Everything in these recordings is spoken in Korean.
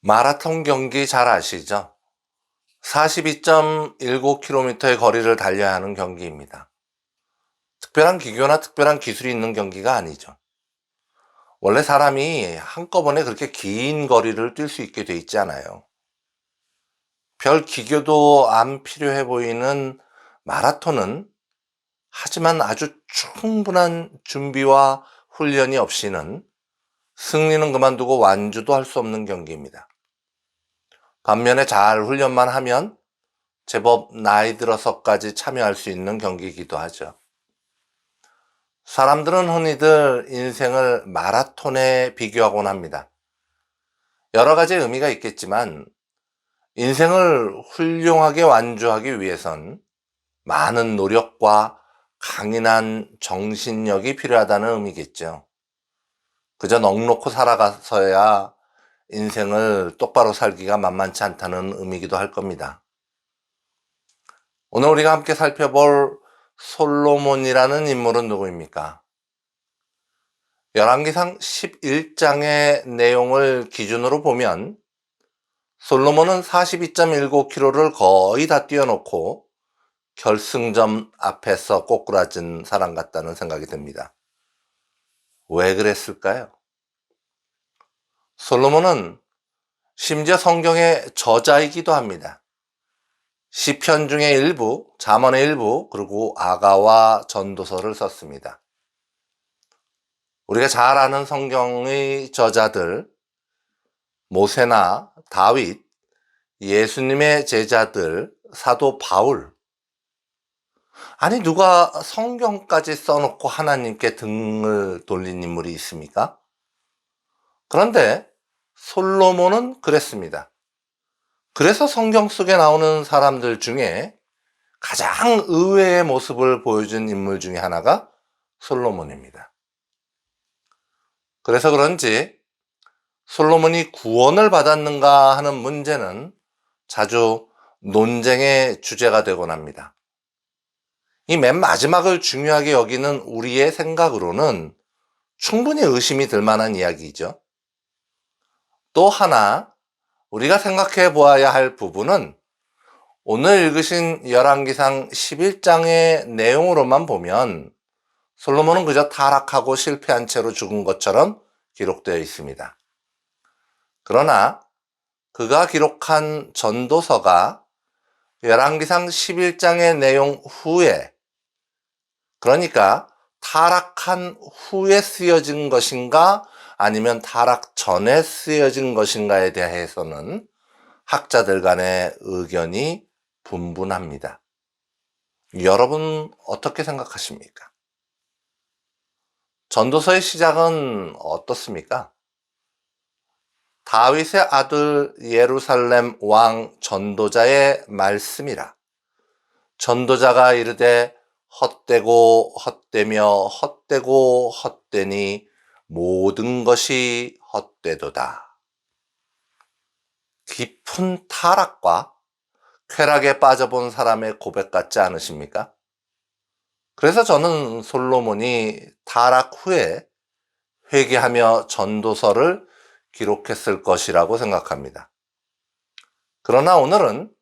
마라톤 경기 잘 아시죠? 42.19km의 거리를 달려야 하는 경기입니다. 특별한 기교나 특별한 기술이 있는 경기가 아니죠. 원래 사람이 한꺼번에 그렇게 긴 거리를 뛸 수 있게 돼 있지 않아요. 별 기교도 안 필요해 보이는 마라톤은 하지만 아주 충분한 준비와 훈련이 없이는 승리는 그만두고 완주도 할 수 없는 경기입니다. 반면에 잘 훈련만 하면 제법 나이 들어서까지 참여할 수 있는 경기이기도 하죠. 사람들은 흔히들 인생을 마라톤에 비교하곤 합니다. 여러 가지 의미가 있겠지만 인생을 훌륭하게 완주하기 위해선 많은 노력과 강인한 정신력이 필요하다는 의미겠죠. 그저 넋놓고 살아가서야 인생을 똑바로 살기가 만만치 않다는 의미이기도 할 겁니다. 오늘 우리가 함께 살펴볼 솔로몬이라는 인물은 누구입니까? 열왕기상 11장의 내용을 기준으로 보면 솔로몬은 42.19km를 거의 다 뛰어놓고 결승점 앞에서 꼬꾸라진 사람 같다는 생각이 듭니다. 왜 그랬을까요? 솔로몬은 심지어 성경의 저자이기도 합니다. 시편 중의 일부, 잠언의 일부, 그리고 아가와 전도서를 썼습니다. 우리가 잘 아는 성경의 저자들, 모세나 다윗, 예수님의 제자들, 사도 바울. 아니, 누가 성경까지 써놓고 하나님께 등을 돌린 인물이 있습니까? 그런데 솔로몬은 그랬습니다. 그래서 성경 속에 나오는 사람들 중에 가장 의외의 모습을 보여준 인물 중에 하나가 솔로몬입니다. 그래서 그런지 솔로몬이 구원을 받았는가 하는 문제는 자주 논쟁의 주제가 되곤 합니다. 이 맨 마지막을 중요하게 여기는 우리의 생각으로는 충분히 의심이 들 만한 이야기이죠. 또 하나 우리가 생각해 보아야 할 부분은 오늘 읽으신 열왕기상 11장의 내용으로만 보면 솔로몬은 그저 타락하고 실패한 채로 죽은 것처럼 기록되어 있습니다. 그러나 그가 기록한 전도서가 열왕기상 11장의 내용 후에, 그러니까 타락한 후에 쓰여진 것인가 아니면 타락 전에 쓰여진 것인가에 대해서는 학자들 간의 의견이 분분합니다. 여러분 어떻게 생각하십니까? 전도서의 시작은 어떻습니까? 다윗의 아들 예루살렘 왕 전도자의 말씀이라. 전도자가 이르되 헛되고 헛되며 헛되고 헛되니 모든 것이 헛되도다. 깊은 타락과 쾌락에 빠져본 사람의 고백 같지 않으십니까? 그래서 저는 솔로몬이 타락 후에 회개하며 전도서를 기록했을 것이라고 생각합니다. 그러나 오늘은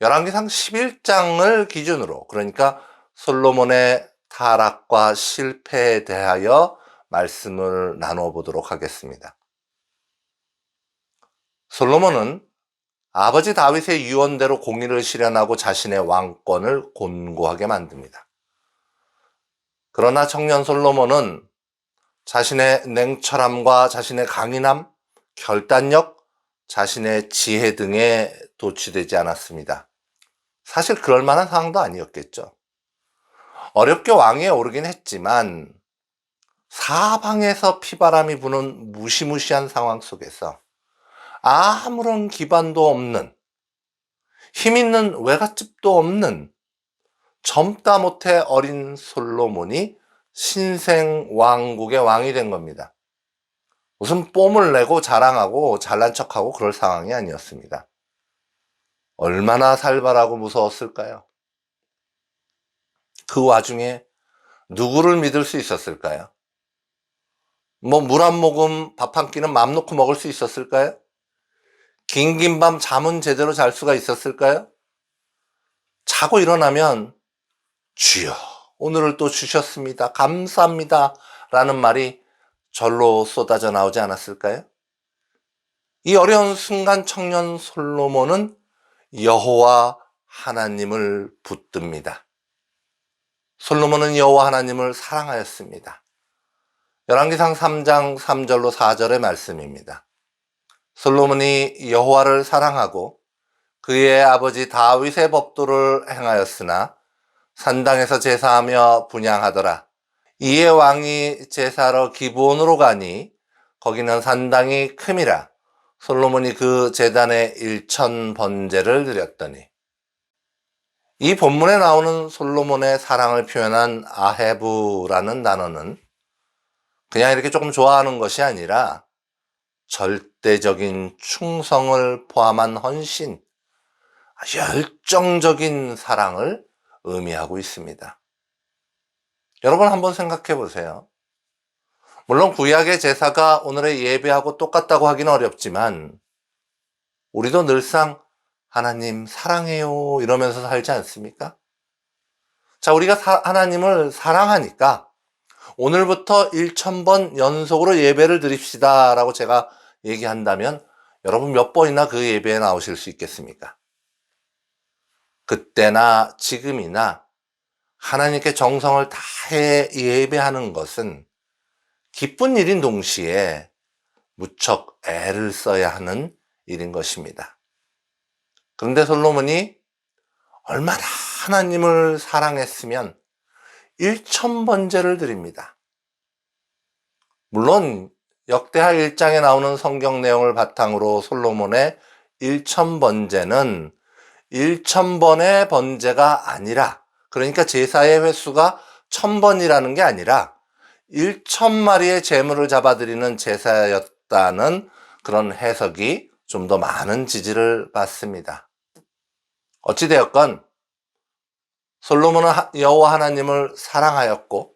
열왕기상 11장을 기준으로, 그러니까 솔로몬의 타락과 실패에 대하여 말씀을 나누어 보도록 하겠습니다. 솔로몬은 아버지 다윗의 유언대로 공의를 실현하고 자신의 왕권을 곤고하게 만듭니다. 그러나 청년 솔로몬은 자신의 냉철함과 자신의 강인함, 결단력, 자신의 지혜 등에 도취되지 않았습니다. 사실 그럴 만한 상황도 아니었겠죠. 어렵게 왕위에 오르긴 했지만 사방에서 피바람이 부는 무시무시한 상황 속에서 아무런 기반도 없는, 힘있는 외갓집도 없는 젊다 못해 어린 솔로몬이 신생 왕국의 왕이 된 겁니다. 무슨 뽐을 내고 자랑하고 잘난 척하고 그럴 상황이 아니었습니다. 얼마나 살벌하고 무서웠을까요? 그 와중에 누구를 믿을 수 있었을까요? 물 한 모금 밥 한 끼는 맘 놓고 먹을 수 있었을까요? 긴긴 밤 잠은 제대로 잘 수가 있었을까요? 자고 일어나면 주여 오늘을 또 주셨습니다. 감사합니다. 라는 말이 절로 쏟아져 나오지 않았을까요? 이 어려운 순간 청년 솔로몬은 여호와 하나님을 붙듭니다. 솔로몬은 여호와 하나님을 사랑하였습니다. 열왕기상 3장 3절로 4절의 말씀입니다. 솔로몬이 여호와를 사랑하고 그의 아버지 다윗의 법도를 행하였으나 산당에서 제사하며 분향하더라. 이에 왕이 제사하러 기브온으로 가니 거기는 산당이 큼이라. 솔로몬이 그 제단에 1,000번제를 드렸더니. 이 본문에 나오는 솔로몬의 사랑을 표현한 아헤브라는 단어는 그냥 이렇게 조금 좋아하는 것이 아니라 절대적인 충성을 포함한 헌신, 열정적인 사랑을 의미하고 있습니다. 여러분 한번 생각해 보세요. 물론 구약의 제사가 오늘의 예배하고 똑같다고 하기는 어렵지만 우리도 늘상 하나님 사랑해요 이러면서 살지 않습니까? 자, 우리가 하나님을 사랑하니까 오늘부터 1,000번 연속으로 예배를 드립시다 라고 제가 얘기한다면 여러분 몇 번이나 그 예배에 나오실 수 있겠습니까? 그때나 지금이나 하나님께 정성을 다해 예배하는 것은 기쁜 일인 동시에 무척 애를 써야 하는 일인 것입니다. 그런데 솔로몬이 얼마나 하나님을 사랑했으면 1,000번제를 드립니다. 물론 역대하 1장에 나오는 성경 내용을 바탕으로 솔로몬의 1,000번제는 1,000번의 번제가 아니라, 그러니까 제사의 횟수가 1,000번이라는 게 아니라 1,000마리의 제물을 잡아드리는 제사였다는 그런 해석이 좀 더 많은 지지를 받습니다. 어찌되었건 솔로몬은 여호와 하나님을 사랑하였고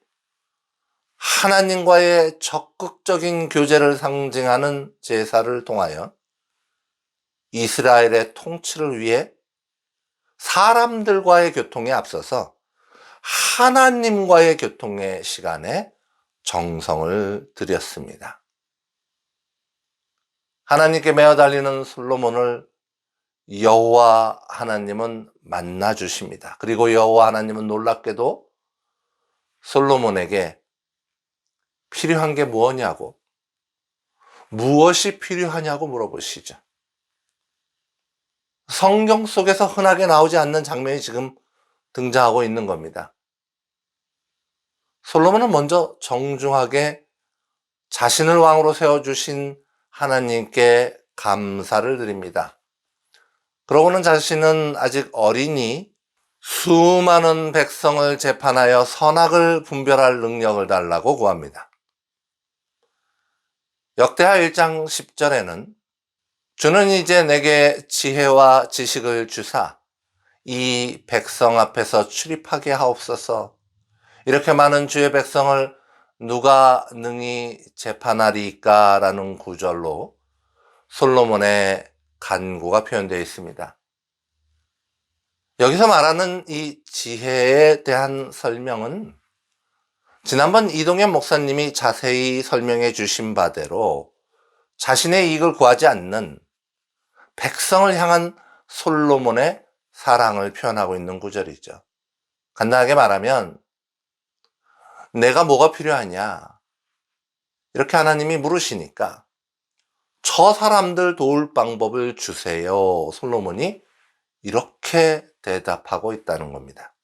하나님과의 적극적인 교제를 상징하는 제사를 통하여 이스라엘의 통치를 위해 사람들과의 교통에 앞서서 하나님과의 교통의 시간에 정성을 들였습니다. 하나님께 매어 달리는 솔로몬을 여호와 하나님은 만나 주십니다. 그리고 여호와 하나님은 놀랍게도 솔로몬에게 필요한 게 무엇이냐고, 무엇이 필요하냐고 물어보시죠. 성경 속에서 흔하게 나오지 않는 장면이 지금 등장하고 있는 겁니다. 솔로몬은 먼저 정중하게 자신을 왕으로 세워주신 하나님께 감사를 드립니다. 그러고는 자신은 아직 어리니 수많은 백성을 재판하여 선악을 분별할 능력을 달라고 구합니다. 역대하 1장 10절에는 주는 이제 내게 지혜와 지식을 주사 이 백성 앞에서 출입하게 하옵소서. 이렇게 많은 주의 백성을 누가 능히 재판하리까? 라는 구절로 솔로몬의 간구가 표현되어 있습니다. 여기서 말하는 이 지혜에 대한 설명은 지난번 이동현 목사님이 자세히 설명해 주신 바대로 자신의 이익을 구하지 않는 백성을 향한 솔로몬의 사랑을 표현하고 있는 구절이죠. 간단하게 말하면 내가 뭐가 필요하냐 이렇게 하나님이 물으시니까 저 사람들 도울 방법을 주세요. 솔로몬이 이렇게 대답하고 있다는 겁니다.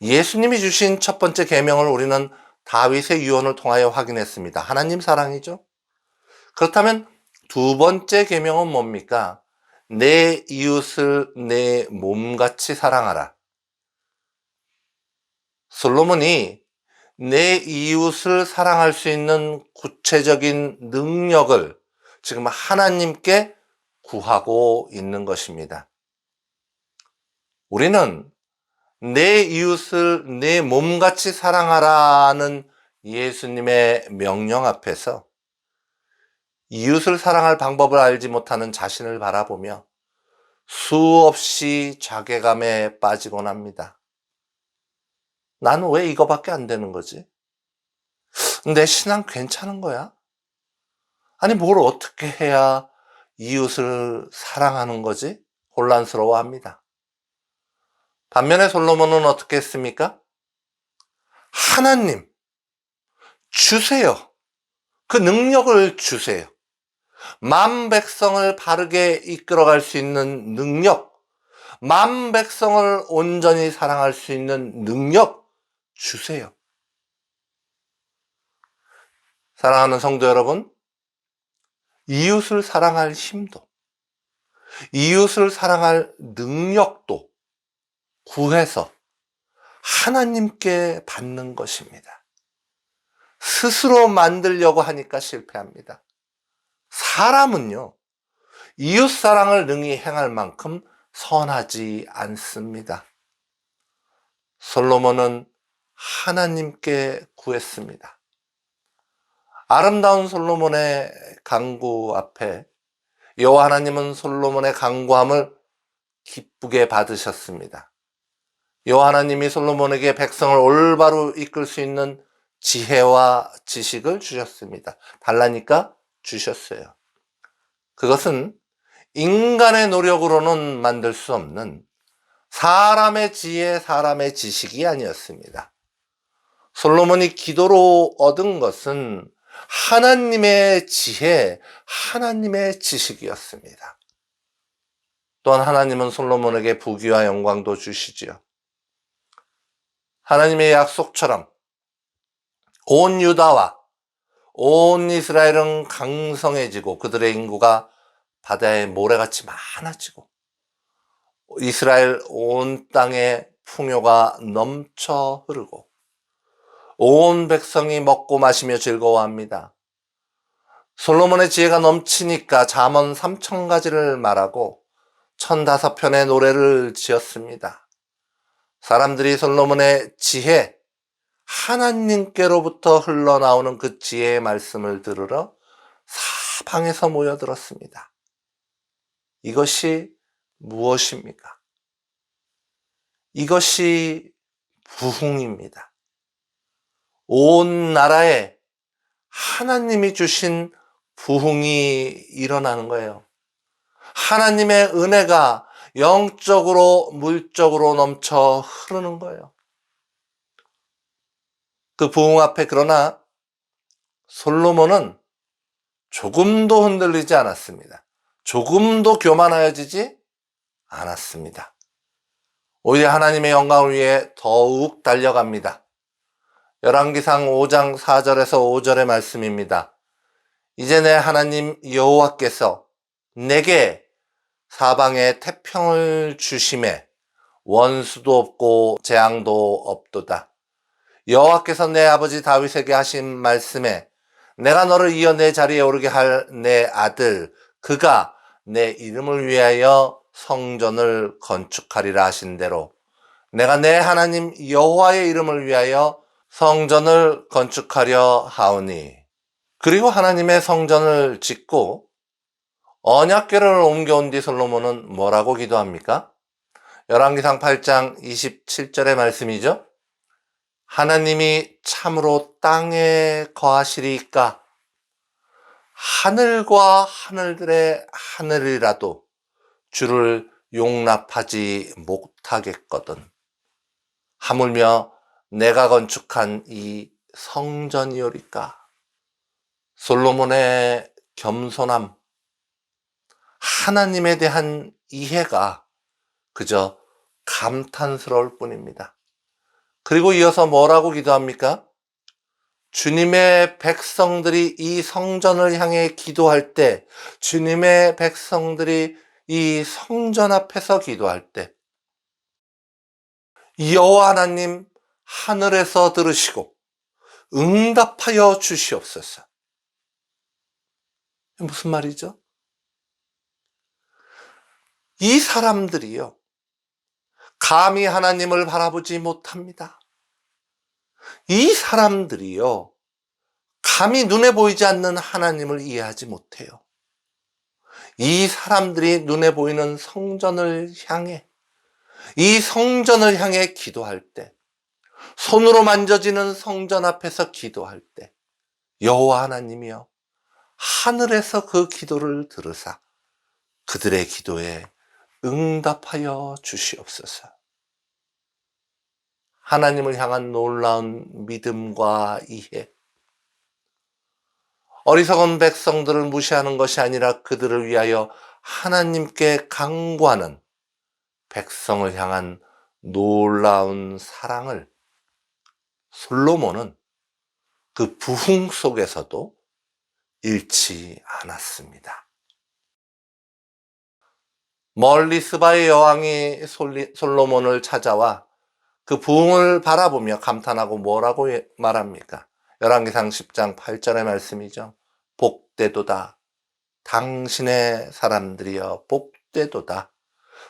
예수님이 주신 첫 번째 계명을 우리는 다윗의 유언을 통하여 확인했습니다. 하나님 사랑이죠. 그렇다면 두 번째 계명은 뭡니까? 내 이웃을 내 몸같이 사랑하라. 솔로몬이 내 이웃을 사랑할 수 있는 구체적인 능력을 지금 하나님께 구하고 있는 것입니다. 우리는 내 이웃을 내 몸같이 사랑하라는 예수님의 명령 앞에서 이웃을 사랑할 방법을 알지 못하는 자신을 바라보며 수없이 자괴감에 빠지곤 합니다. 나는 왜 이거밖에 안 되는 거지? 내 신앙 괜찮은 거야? 아니, 뭘 어떻게 해야 이웃을 사랑하는 거지? 혼란스러워합니다. 반면에 솔로몬은 어떻게 했습니까? 하나님, 주세요. 그 능력을 주세요. 만 백성을 바르게 이끌어갈 수 있는 능력, 만 백성을 온전히 사랑할 수 있는 능력 주세요. 사랑하는 성도 여러분, 이웃을 사랑할 힘도, 이웃을 사랑할 능력도 구해서 하나님께 받는 것입니다. 스스로 만들려고 하니까 실패합니다. 사람은요, 이웃 사랑을 능히 행할 만큼 선하지 않습니다. 솔로몬은 하나님께 구했습니다. 아름다운 솔로몬의 간구 앞에 여호와 하나님은 솔로몬의 간구함을 기쁘게 받으셨습니다. 여호와 하나님이 솔로몬에게 백성을 올바로 이끌 수 있는 지혜와 지식을 주셨습니다. 달라니까 주셨어요. 그것은 인간의 노력으로는 만들 수 없는 사람의 지혜, 사람의 지식이 아니었습니다. 솔로몬이 기도로 얻은 것은 하나님의 지혜, 하나님의 지식이었습니다. 또한 하나님은 솔로몬에게 부귀와 영광도 주시지요. 하나님의 약속처럼 온 유다와 온 이스라엘은 강성해지고 그들의 인구가 바다의 모래같이 많아지고 이스라엘 온 땅에 풍요가 넘쳐 흐르고 온 백성이 먹고 마시며 즐거워합니다. 솔로몬의 지혜가 넘치니까 잠언 3000가지를 말하고 1005편의 노래를 지었습니다. 사람들이 솔로몬의 지혜, 하나님께로부터 흘러나오는 그 지혜의 말씀을 들으러 사방에서 모여들었습니다. 이것이 무엇입니까? 이것이 부흥입니다. 온 나라에 하나님이 주신 부흥이 일어나는 거예요. 하나님의 은혜가 영적으로 물적으로 넘쳐 흐르는 거예요. 그 부흥 앞에 그러나 솔로몬은 조금도 흔들리지 않았습니다. 조금도 교만하여지지 않았습니다. 오히려 하나님의 영광을 위해 더욱 달려갑니다. 열왕기상 5장 4절에서 5절의 말씀입니다. 이제 내 하나님 여호와께서 내게 사방에 태평을 주심에 원수도 없고 재앙도 없도다. 여호와께서 내 아버지 다윗에게 하신 말씀에 내가 너를 이어 내 자리에 오르게 할 내 아들 그가 내 이름을 위하여 성전을 건축하리라 하신 대로 내가 내 하나님 여호와의 이름을 위하여 성전을 건축하려 하오니. 그리고 하나님의 성전을 짓고 언약궤를 옮겨온 뒤 솔로몬은 뭐라고 기도합니까? 열왕기상 8장 27절의 말씀이죠. 하나님이 참으로 땅에 거하시리이까 하늘과 하늘들의 하늘이라도 주를 용납하지 못하겠거든. 하물며 내가 건축한 이 성전이오리까. 솔로몬의 겸손함, 하나님에 대한 이해가 그저 감탄스러울 뿐입니다. 그리고 이어서 뭐라고 기도합니까? 주님의 백성들이 이 성전을 향해 기도할 때, 주님의 백성들이 이 성전 앞에서 기도할 때 여호와 하나님 하늘에서 들으시고 응답하여 주시옵소서. 무슨 말이죠? 이 사람들이요, 감히 하나님을 바라보지 못합니다. 이 사람들이요, 감히 눈에 보이지 않는 하나님을 이해하지 못해요. 이 사람들이 눈에 보이는 성전을 향해, 이 성전을 향해 기도할 때, 손으로 만져지는 성전 앞에서 기도할 때, 여호와 하나님이여 하늘에서 그 기도를 들으사 그들의 기도에 응답하여 주시옵소서. 하나님을 향한 놀라운 믿음과 이해, 어리석은 백성들을 무시하는 것이 아니라 그들을 위하여 하나님께 간구하는 백성을 향한 놀라운 사랑을 솔로몬은 그 부흥 속에서도 잃지 않았습니다. 멀리 스바의 여왕이 솔로몬을 찾아와 그 부흥을 바라보며 감탄하고 뭐라고 말합니까? 열왕기상 10장 8절의 말씀이죠. 복되도다. 당신의 사람들이여 복되도다.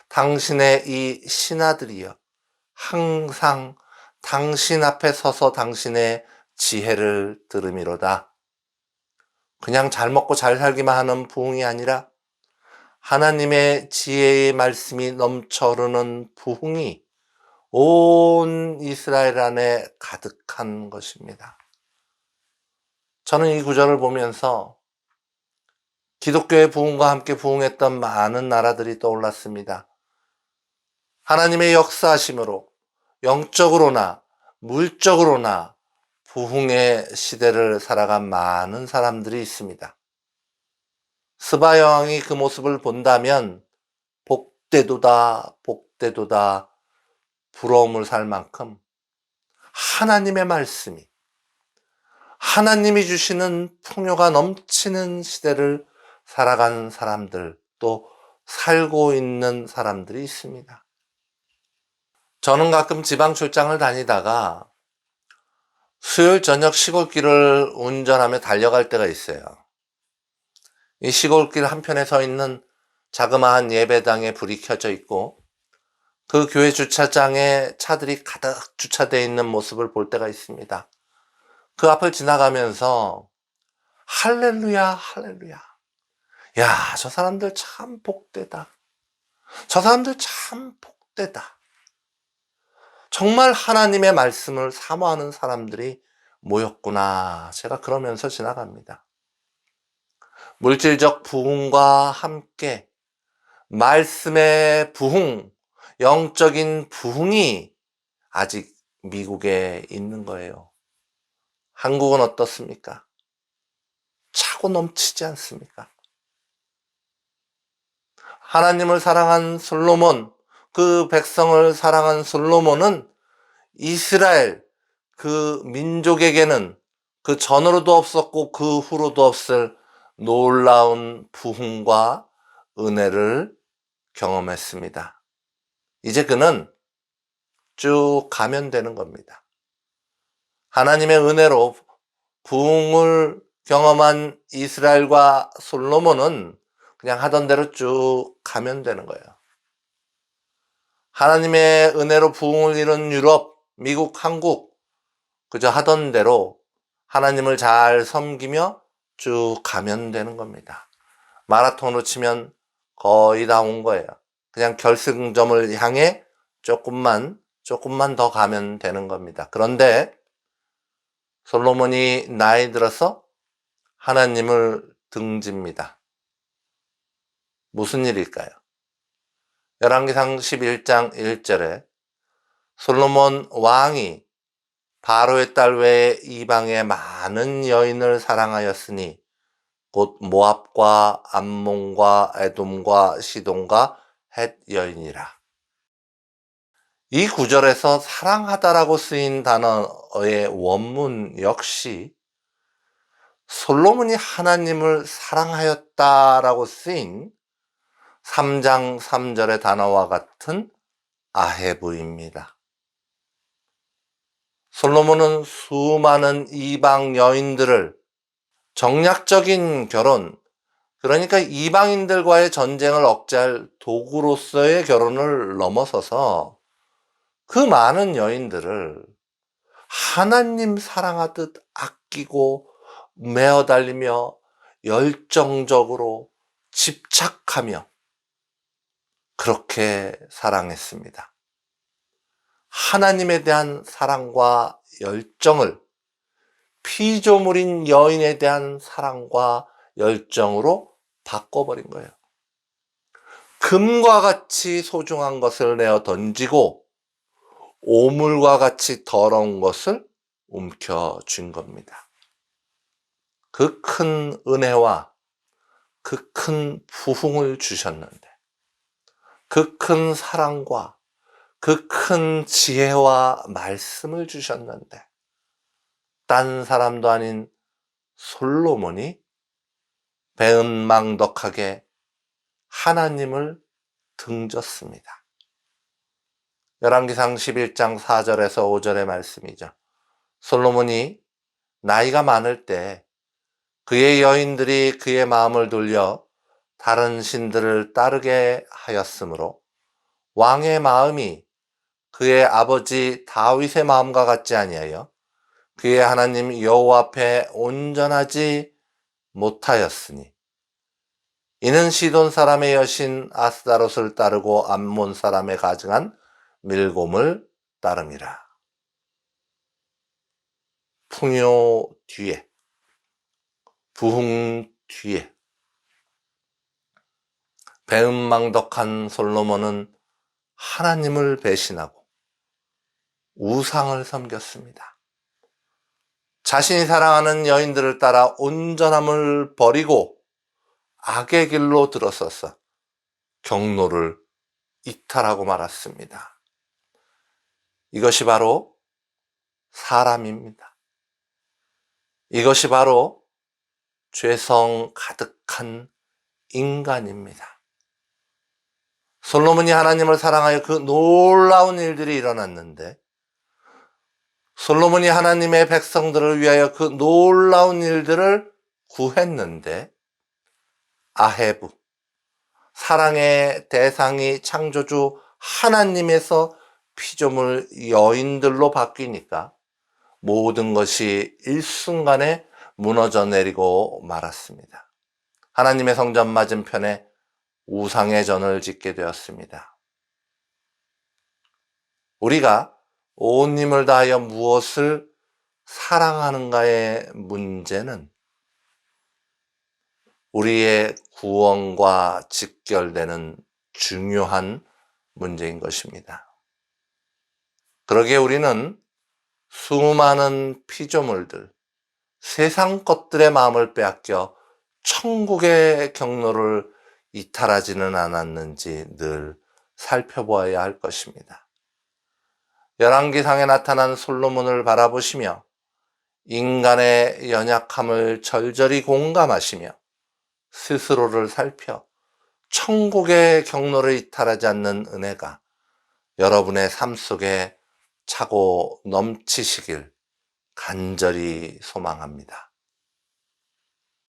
당신의 이 신하들이여 항상 당신 앞에 서서 당신의 지혜를 들음이로다. 그냥 잘 먹고 잘 살기만 하는 부흥이 아니라 하나님의 지혜의 말씀이 넘쳐 흐르는 부흥이 온 이스라엘 안에 가득한 것입니다. 저는 이 구절을 보면서 기독교의 부흥과 함께 부흥했던 많은 나라들이 떠올랐습니다. 하나님의 역사하심으로 영적으로나 물적으로나 부흥의 시대를 살아간 많은 사람들이 있습니다. 스바 여왕이 그 모습을 본다면 복되도다 복되도다 부러움을 살 만큼 하나님의 말씀이, 하나님이 주시는 풍요가 넘치는 시대를 살아간 사람들, 또 살고 있는 사람들이 있습니다. 저는 가끔 지방 출장을 다니다가 수요일 저녁 시골길을 운전하며 달려갈 때가 있어요. 이 시골길 한편에 서 있는 자그마한 예배당에 불이 켜져 있고 그 교회 주차장에 차들이 가득 주차되어 있는 모습을 볼 때가 있습니다. 그 앞을 지나가면서 할렐루야 할렐루야, 야, 저 사람들 참 복되다, 저 사람들 참 복되다, 정말 하나님의 말씀을 사모하는 사람들이 모였구나, 제가 그러면서 지나갑니다. 물질적 부흥과 함께 말씀의 부흥, 영적인 부흥이 아직 미국에 있는 거예요. 한국은 어떻습니까? 차고 넘치지 않습니까? 하나님을 사랑한 솔로몬, 그 백성을 사랑한 솔로몬은 이스라엘 그 민족에게는 그 전으로도 없었고 그 후로도 없을 놀라운 부흥과 은혜를 경험했습니다. 이제 그는 쭉 가면 되는 겁니다. 하나님의 은혜로 부흥을 경험한 이스라엘과 솔로몬은 그냥 하던 대로 쭉 가면 되는 거예요. 하나님의 은혜로 부흥을 이룬 유럽, 미국, 한국, 그저 하던 대로 하나님을 잘 섬기며 쭉 가면 되는 겁니다. 마라톤으로 치면 거의 다 온 거예요. 그냥 결승점을 향해 조금만 더 가면 되는 겁니다. 그런데 솔로몬이 나이 들어서 하나님을 등집니다. 무슨 일일까요? 열왕기상 11장 1절에 솔로몬 왕이 바로의 딸 외에 이방의 많은 여인을 사랑하였으니 곧 모압과 암몬과 에돔과 시돈과 헷 여인이라. 이 구절에서 사랑하다라고 쓰인 단어의 원문 역시 솔로몬이 하나님을 사랑하였다라고 쓰인 3장 3절의 단어와 같은 아헤브입니다. 솔로몬은 수많은 이방 여인들을 정략적인 결혼, 그러니까 이방인들과의 전쟁을 억제할 도구로서의 결혼을 넘어서서 그 많은 여인들을 하나님 사랑하듯 아끼고 매어 달리며 열정적으로 집착하며 그렇게 사랑했습니다. 하나님에 대한 사랑과 열정을 피조물인 여인에 대한 사랑과 열정으로 바꿔버린 거예요. 금과 같이 소중한 것을 내어 던지고 오물과 같이 더러운 것을 움켜쥔 겁니다. 그 큰 은혜와 그 큰 부흥을 주셨는데, 그 큰 사랑과 그 큰 지혜와 말씀을 주셨는데, 딴 사람도 아닌 솔로몬이 배은망덕하게 하나님을 등졌습니다. 열왕기상 11장 4절에서 5절의 말씀이죠. 솔로몬이 나이가 많을 때 그의 여인들이 그의 마음을 돌려 다른 신들을 따르게 하였으므로 왕의 마음이 그의 아버지 다윗의 마음과 같지 아니하여 그의 하나님 여호와 앞에 온전하지 못하였으니 이는 시돈 사람의 여신 아스다롯을 따르고 암몬 사람의 가증한 밀곰을 따름이라. 풍요 뒤에, 부흥 뒤에 배은망덕한 솔로몬은 하나님을 배신하고 우상을 섬겼습니다. 자신이 사랑하는 여인들을 따라 온전함을 버리고 악의 길로 들어서서 경로를 이탈하고 말았습니다. 이것이 바로 사람입니다. 이것이 바로 죄성 가득한 인간입니다. 솔로몬이 하나님을 사랑하여 그 놀라운 일들이 일어났는데, 솔로몬이 하나님의 백성들을 위하여 그 놀라운 일들을 구했는데, 아헤브, 사랑의 대상이 창조주 하나님에서 피조물 여인들로 바뀌니까 모든 것이 일순간에 무너져 내리고 말았습니다. 하나님의 성전 맞은편에 우상의 전을 짓게 되었습니다. 우리가 온 힘을 다하여 무엇을 사랑하는가의 문제는 우리의 구원과 직결되는 중요한 문제인 것입니다. 그러기에 우리는 수많은 피조물들, 세상 것들의 마음을 빼앗겨 천국의 경로를 이탈하지는 않았는지 늘 살펴보아야 할 것입니다. 열왕기상에 나타난 솔로몬을 바라보시며 인간의 연약함을 절절히 공감하시며 스스로를 살펴 천국의 경로를 이탈하지 않는 은혜가 여러분의 삶 속에 차고 넘치시길 간절히 소망합니다.